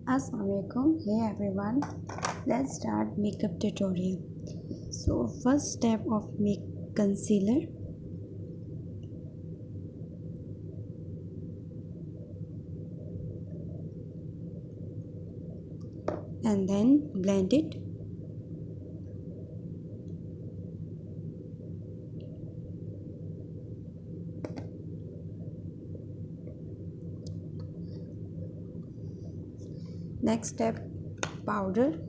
Assalamualaikum. Hey everyone, let's start makeup tutorial. So first step of make concealer and then blend it. Next step, powder.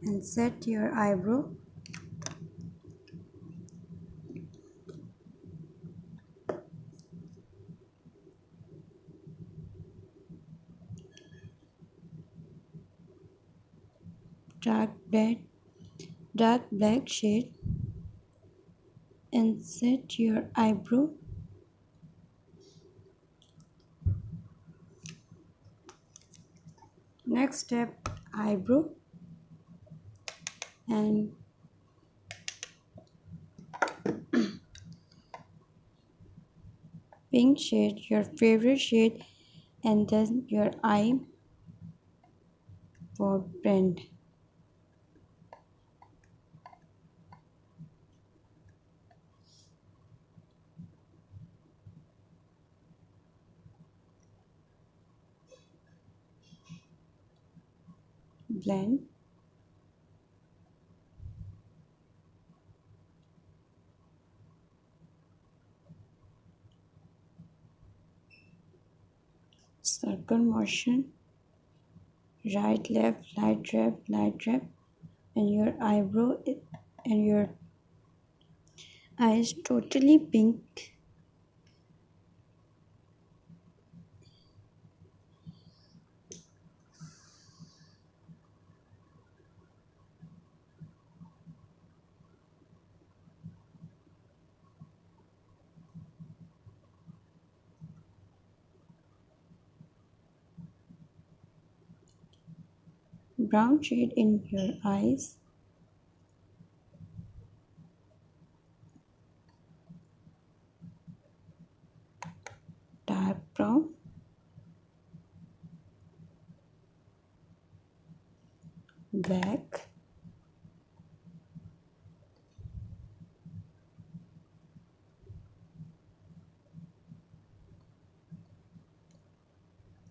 And set your eyebrow. Dark black, dark black shade and set your eyebrow. Next step, eyebrow and pink shade, your favorite shade, and then your eye for blend. Blend. Circle motion, right, left, right, left, and your eyebrow and your eyes totally pink. Brown shade in your eyes. Dark brown. Black.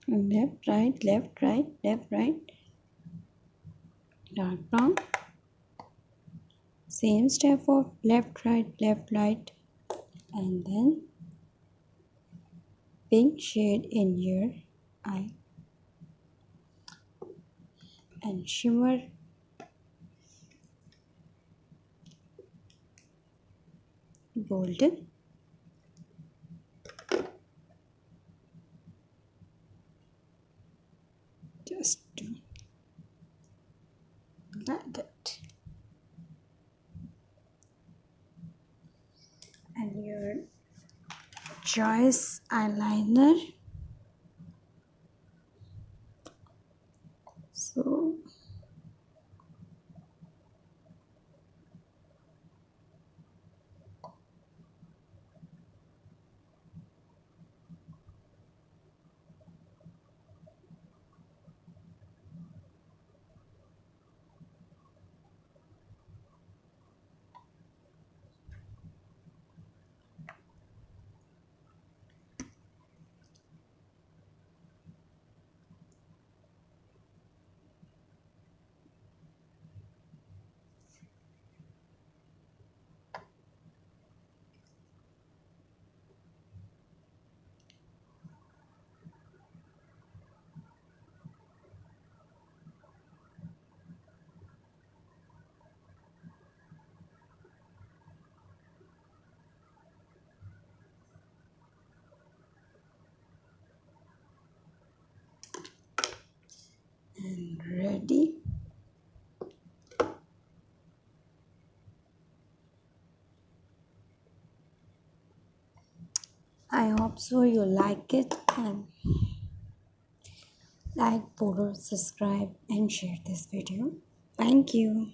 And left, right, left, right, left, right. Dark brown. Same step of left, right, and then pink shade in your eye and shimmer golden. Just do like that. And your choice eyeliner. So and ready. I hope so you like it, and like, follow, subscribe and share this video. Thank you.